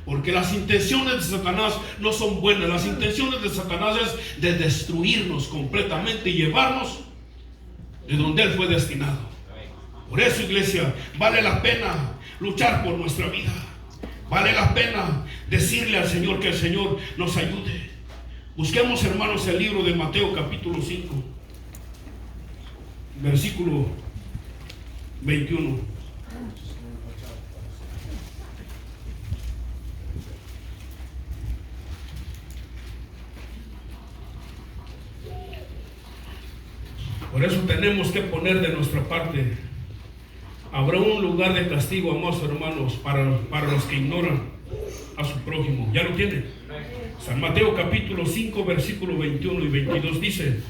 Porque las intenciones de Satanás no son buenas. Las intenciones de Satanás es de destruirnos completamente y llevarnos de donde Él fue destinado. Por eso, iglesia, vale la pena luchar por nuestra vida. Vale la pena decirle al Señor que el Señor nos ayude. Busquemos, hermanos, el libro de Mateo capítulo 5, versículo 21. Por eso tenemos que poner de nuestra parte. Habrá un lugar de castigo, amados hermanos, para los que ignoran a su prójimo. ¿Ya lo tienen? San Mateo capítulo 5, versículo 21 y 22 dice: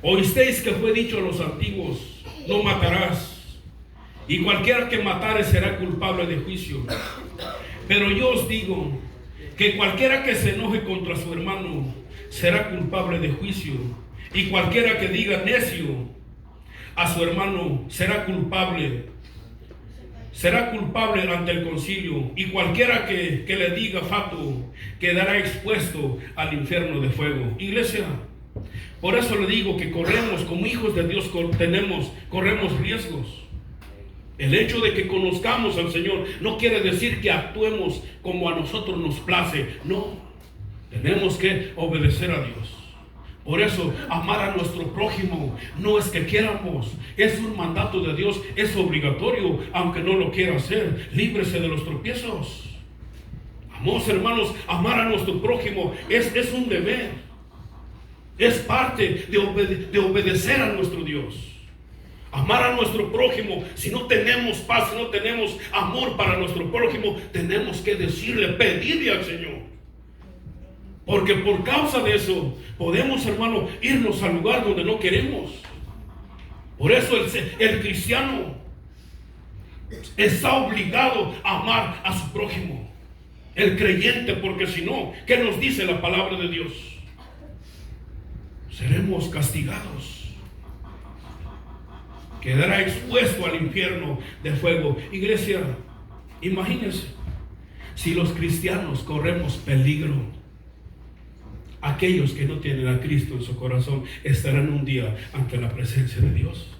oísteis que fue dicho a los antiguos, no matarás, y cualquiera que matare será culpable de juicio. Pero yo os digo que cualquiera que se enoje contra su hermano será culpable de juicio, y cualquiera que diga necio a su hermano será culpable ante el concilio, y cualquiera que le diga fatuo quedará expuesto al infierno de fuego. Iglesia, por eso le digo que corremos, como hijos de Dios, corremos riesgos. El hecho de que conozcamos al Señor no quiere decir que actuemos como a nosotros nos place. No, tenemos que obedecer a Dios. Por eso, amar a nuestro prójimo no es que quieramos, es un mandato de Dios, es obligatorio, aunque no lo quiera hacer. Líbrese de los tropiezos. Amados hermanos, amar a nuestro prójimo es un deber, es parte de obedecer a nuestro Dios. Amar a nuestro prójimo, si no tenemos paz, si no tenemos amor para nuestro prójimo, tenemos que decirle, pedirle al Señor. Porque por causa de eso podemos, hermano, irnos al lugar donde no queremos. Por eso el cristiano está obligado a amar a su prójimo. El creyente, porque si no, ¿qué nos dice la palabra de Dios? Seremos castigados. Quedará expuesto al infierno de fuego. Iglesia, imagínense, si los cristianos corremos peligro, aquellos que no tienen a Cristo en su corazón estarán un día ante la presencia de Dios.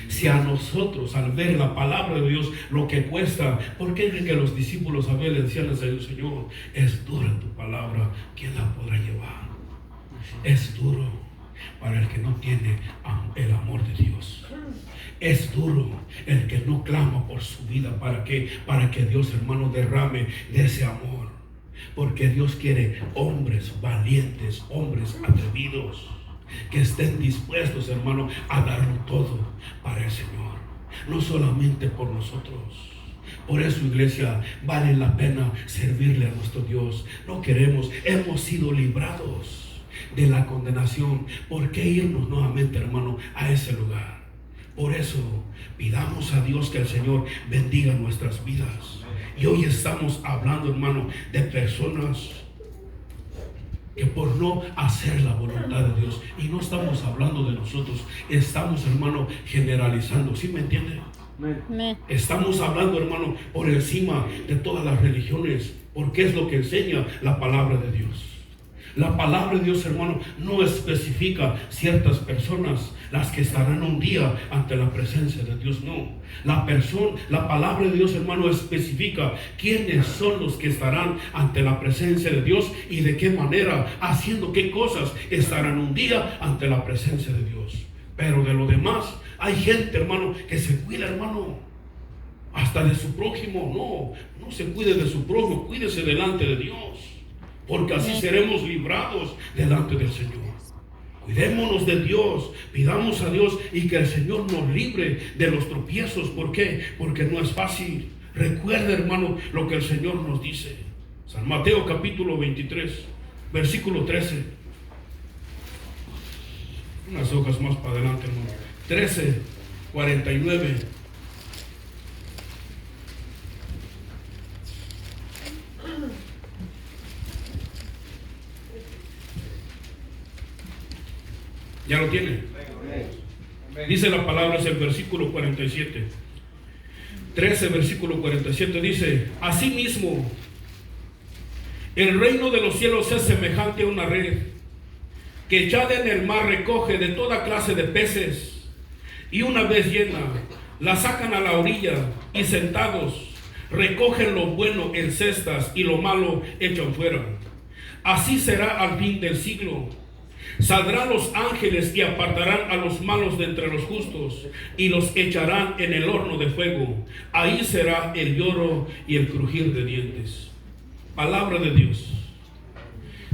Si a nosotros, al ver la palabra de Dios, lo que cuesta, ¿por qué creen que los discípulos habían le decían al Señor, es dura tu palabra, ¿quién la podrá llevar? Es duro para el que no tiene el amor de Dios. Es duro el que no clama por su vida. ¿Para qué? Para que Dios, hermano, derrame de ese amor. Porque Dios quiere hombres valientes, hombres atrevidos, que estén dispuestos, hermano, a darlo todo para el Señor, no solamente por nosotros. Por eso, iglesia, vale la pena servirle a nuestro Dios. No queremos, hemos sido librados de la condenación. ¿Por qué irnos nuevamente, hermano, a ese lugar? Por eso, pidamos a Dios que el Señor bendiga nuestras vidas. Y hoy estamos hablando, hermano, de personas que por no hacer la voluntad de Dios, y no estamos hablando de nosotros, estamos, hermano, generalizando. ¿Sí me entiende? Estamos hablando, hermano, por encima de todas las religiones, porque es lo que enseña la palabra de Dios. La palabra de Dios, hermano, no especifica ciertas personas las que estarán un día ante la presencia de Dios. No, la palabra de Dios, hermano, especifica quiénes son los que estarán ante la presencia de Dios y de qué manera, haciendo qué cosas estarán un día ante la presencia de Dios. Pero de lo demás, hay gente, hermano, que se cuida, hermano, hasta de su prójimo. No se cuide de su prójimo, cuídese delante de Dios, porque así seremos librados delante del Señor. Cuidémonos de Dios, pidamos a Dios y que el Señor nos libre de los tropiezos. ¿Por qué? Porque no es fácil. Recuerda, hermano, lo que el Señor nos dice. San Mateo capítulo 23, versículo 13. Unas hojas más para adelante, hermano. 13, 49. ¿Ya lo tiene? Dice la palabra, es el versículo 47. 13, versículo 47 dice: asimismo, el reino de los cielos es semejante a una red que echada en el mar recoge de toda clase de peces, y una vez llena, la sacan a la orilla, y sentados recogen lo bueno en cestas y lo malo echan fuera. Así será al fin del siglo. Saldrán los ángeles y apartarán a los malos de entre los justos y los echarán en el horno de fuego. Ahí será el lloro y el crujir de dientes. Palabra de Dios.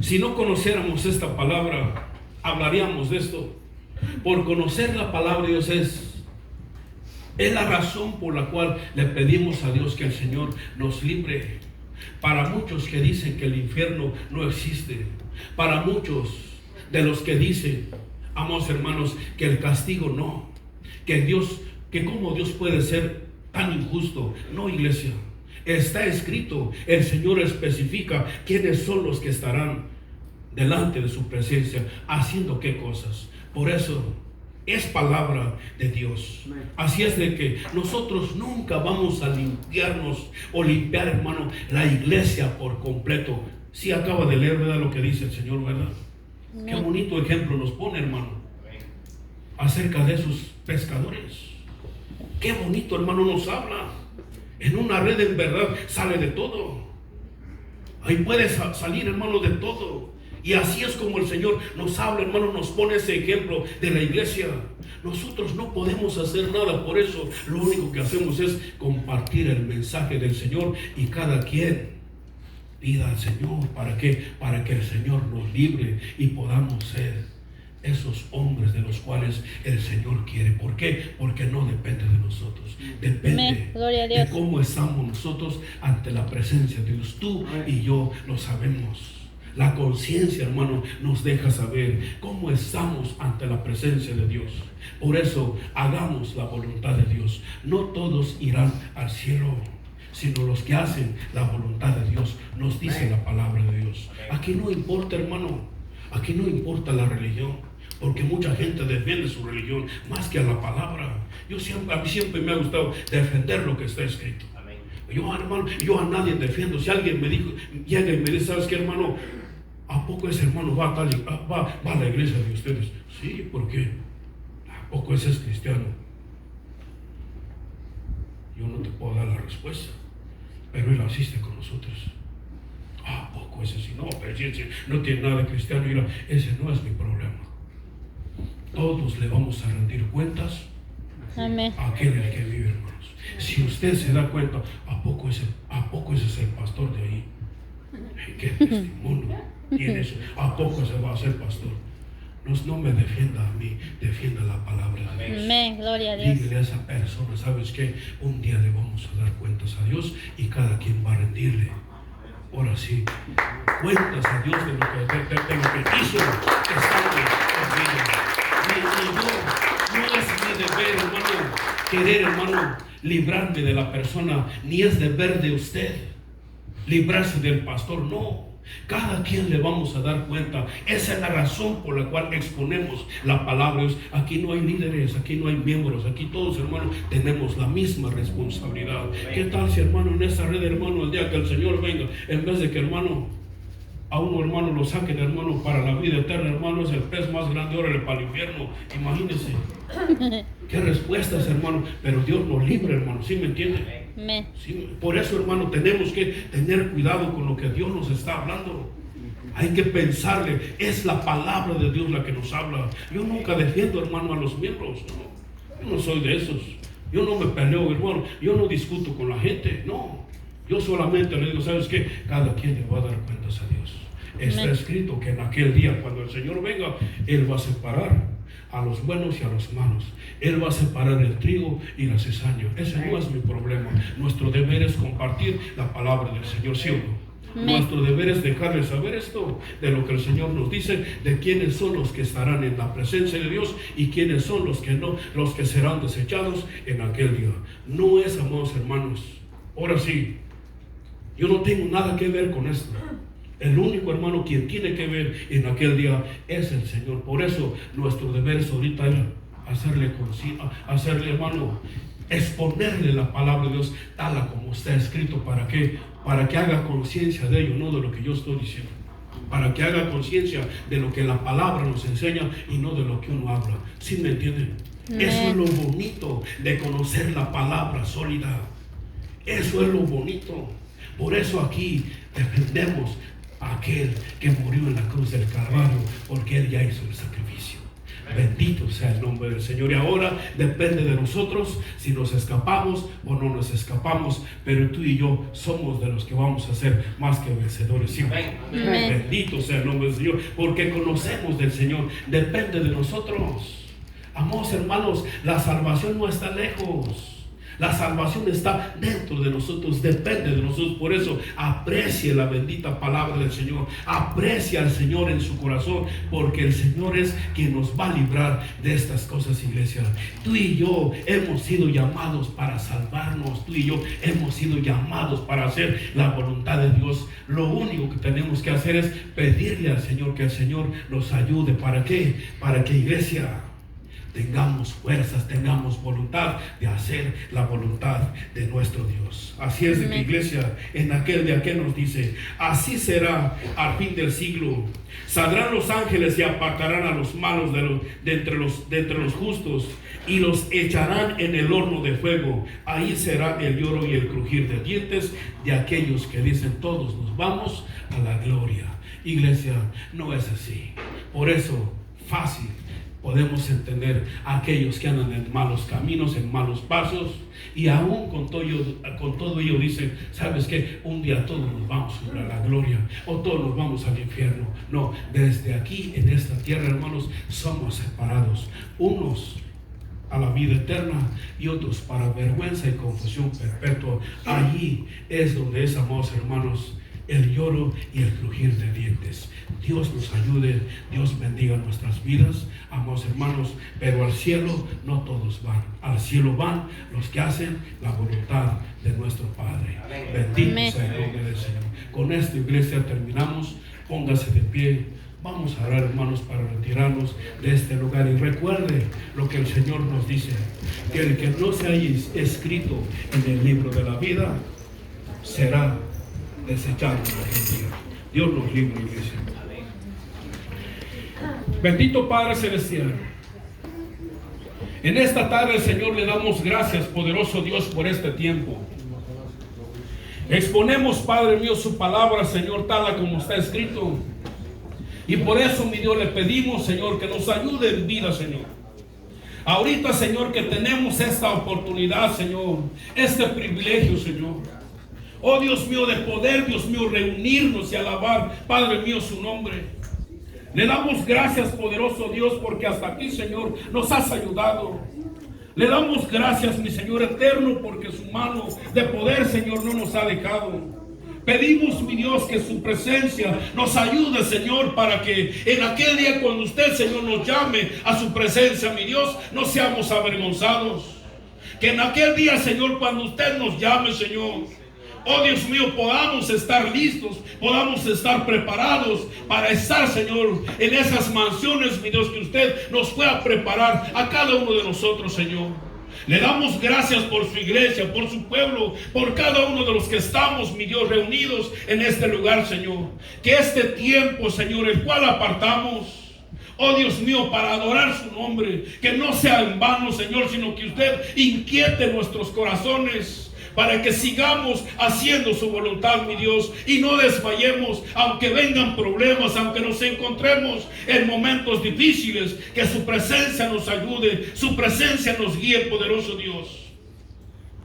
Si no conociéramos esta palabra, hablaríamos de esto. Por conocer la palabra de Dios es la razón por la cual le pedimos a Dios que el Señor nos libre. Para muchos que dicen que el infierno no existe, para muchos de los que dicen, amados hermanos, que el castigo no, que cómo Dios puede ser tan injusto. No, iglesia, está escrito, el Señor especifica quiénes son los que estarán delante de su presencia, haciendo qué cosas. Por eso es palabra de Dios. Así es de que nosotros nunca vamos a limpiarnos o limpiar, hermano, la iglesia por completo. Si acaba de leer, ¿verdad?, lo que dice el Señor, ¿verdad? Qué bonito ejemplo nos pone, hermano, acerca de esos pescadores. Qué bonito, hermano, nos habla. En una red, en verdad, sale de todo. Ahí puede salir, hermano, de todo. Y así es como el Señor nos habla, hermano, nos pone ese ejemplo de la iglesia. Nosotros no podemos hacer nada por eso. Lo único que hacemos es compartir el mensaje del Señor, y cada quien pida al Señor. ¿Para qué? Para que el Señor nos libre y podamos ser esos hombres de los cuales el Señor quiere. ¿Por qué? Porque no depende de nosotros. Depende de cómo estamos nosotros ante la presencia de Dios. Tú y yo lo sabemos. La conciencia, hermano, nos deja saber cómo estamos ante la presencia de Dios. Por eso, hagamos la voluntad de Dios. No todos irán al cielo, sino los que hacen la voluntad de Dios, nos dice la palabra de Dios. Aquí no importa, hermano, aquí no importa la religión, porque mucha gente defiende su religión más que a la palabra. A mí siempre me ha gustado defender lo que está escrito. Yo, hermano, yo a nadie defiendo. Si alguien me dijo, llega y me dice, ¿sabes qué, hermano? ¿A poco ese hermano va a la iglesia de ustedes? Sí, ¿por qué? ¿A poco ese es cristiano? Yo no te puedo dar la respuesta, pero él asiste con nosotros. ¿A poco ese sí? No, pero si no tiene nada de cristiano, mira, ese no es mi problema. Todos le vamos a rendir cuentas. Amén. A aquel el que vive, hermanos. Si usted se da cuenta, ¿a poco ese es el pastor de ahí? ¿Qué testimonio tiene eso? ¿A poco se va a ser pastor? No me defienda a mí, defienda la palabra de Dios. Amén, gloria a Dios. Dígale a esa persona, ¿sabes qué? Un día le vamos a dar cuentas a Dios y cada quien va a rendirle. Ahora sí, cuentas a Dios de lo que hizo estando en vida. No es mi deber, hermano, querer, hermano, librarme de la persona, ni es deber de usted librarse del pastor, no. Cada quien le vamos a dar cuenta. Esa es la razón por la cual exponemos la palabra de Dios. Aquí no hay líderes, aquí no hay miembros, aquí todos, hermanos, tenemos la misma responsabilidad. ¿Qué tal si, hermano, en esa red, hermano, el día que el Señor venga, en vez de que, hermano, a uno, hermano, lo saquen, hermano, para la vida eterna, hermano, es el pez más grande, órale para el infierno? Imagínense. ¿Qué respuestas, hermano? Pero Dios nos libre, hermano, ¿sí me entiende? Sí, por eso, hermano, tenemos que tener cuidado con lo que Dios nos está hablando. Hay que pensarle, es la palabra de Dios la que nos habla. Yo nunca defiendo, hermano, a los miembros, no. Yo no soy de esos. Yo no me peleo, hermano, yo no discuto con la gente, no. Yo solamente le digo, ¿sabes qué? Cada quien le va a dar cuentas a Dios. Está escrito que en aquel día, cuando el Señor venga, Él va a separar a los buenos y a los malos. Él va a separar el trigo y la cizaña. Ese no es mi problema. Nuestro deber es compartir la palabra del Señor, ¿sí o no? Nuestro deber es dejarles saber esto, de lo que el Señor nos dice, de quiénes son los que estarán en la presencia de Dios y quiénes son los que no, los que serán desechados en aquel día. No es, amados hermanos. Ahora sí, yo no tengo nada que ver con esto. El único, hermano, quien tiene que ver en aquel día es el Señor. Por eso nuestro deber es ahorita hacerle, hermano, exponerle la palabra de Dios tal a como está escrito. ¿Para qué? Para que haga conciencia de ello, no de lo que yo estoy diciendo. Para que haga conciencia de lo que la palabra nos enseña y no de lo que uno habla. ¿Sí me entienden? Eso es lo bonito de conocer la palabra sólida. Eso es lo bonito. Por eso aquí defendemos a aquel que murió en la cruz del Calvario, porque Él ya hizo el sacrificio. Bendito sea el nombre del Señor. Y ahora depende de nosotros si nos escapamos o no nos escapamos. Pero tú y yo somos de los que vamos a ser más que vencedores. ¿Sí? Bendito sea el nombre del Señor, porque conocemos del Señor. Depende de nosotros. Amados hermanos, la salvación no está lejos. La salvación está dentro de nosotros, depende de nosotros. Por eso aprecie la bendita palabra del Señor. Aprecia al Señor en su corazón, porque el Señor es quien nos va a librar de estas cosas, iglesia. Tú y yo hemos sido llamados para salvarnos. Tú y yo hemos sido llamados para hacer la voluntad de Dios. Lo único que tenemos que hacer es pedirle al Señor que el Señor nos ayude. ¿Para qué? Para que, iglesia, tengamos fuerzas, tengamos voluntad de hacer la voluntad de nuestro Dios. Así es de que, iglesia, en aquel día que nos dice, así será al fin del siglo. Saldrán los ángeles y apartarán a los malos de entre los justos, y los echarán en el horno de fuego. Ahí será el lloro y el crujir de dientes de aquellos que dicen, todos nos vamos a la gloria. Iglesia, no es así. Por eso, fácil podemos entender a aquellos que andan en malos caminos, en malos pasos, y aún con todo ello dicen, ¿sabes qué? Un día todos nos vamos a la gloria, o todos nos vamos al infierno. No, desde aquí, en esta tierra, hermanos, somos separados, unos a la vida eterna y otros para vergüenza y confusión perpetua. Allí es donde es, amados hermanos, el lloro y el crujir de dientes. Dios nos ayude, Dios bendiga nuestras vidas, amados hermanos, pero al cielo no todos van. Al cielo van los que hacen la voluntad de nuestro Padre. Bendito sea el nombre del Señor. Con esta, iglesia, terminamos. Póngase de pie. Vamos a orar, hermanos, para retirarnos de este lugar. Y recuerde lo que el Señor nos dice, que el que no se haya escrito en el libro de la vida será desechado en aquel día. Dios nos libre, iglesia. Bendito Padre Celestial, en esta tarde, Señor, le damos gracias, poderoso Dios, por este tiempo. Exponemos, Padre mío, su palabra, Señor, tal como está escrito. Y por eso, mi Dios, le pedimos, Señor, que nos ayude en vida, Señor. Ahorita, Señor, que tenemos esta oportunidad, Señor, este privilegio, Señor. Oh Dios mío, de poder, Dios mío, reunirnos y alabar, Padre mío, su nombre. Le damos gracias, poderoso Dios, porque hasta aquí, Señor, nos has ayudado. Le damos gracias, mi Señor eterno, porque su mano de poder, Señor, no nos ha dejado. Pedimos, mi Dios, que su presencia nos ayude, Señor, para que en aquel día cuando usted, Señor, nos llame a su presencia, mi Dios, no seamos avergonzados. Que en aquel día, Señor, cuando usted nos llame, Señor, oh Dios mío, podamos estar listos, podamos estar preparados para estar, Señor, en esas mansiones, mi Dios, que usted nos pueda preparar a cada uno de nosotros, Señor. Le damos gracias por su iglesia, por su pueblo, por cada uno de los que estamos, mi Dios, reunidos en este lugar, Señor. Que este tiempo, Señor, el cual apartamos, oh Dios mío, para adorar su nombre, que no sea en vano, Señor, sino que usted inquiete nuestros corazones, para que sigamos haciendo su voluntad, mi Dios, y no desmayemos, aunque vengan problemas, aunque nos encontremos en momentos difíciles. Que su presencia nos ayude, su presencia nos guíe, poderoso Dios.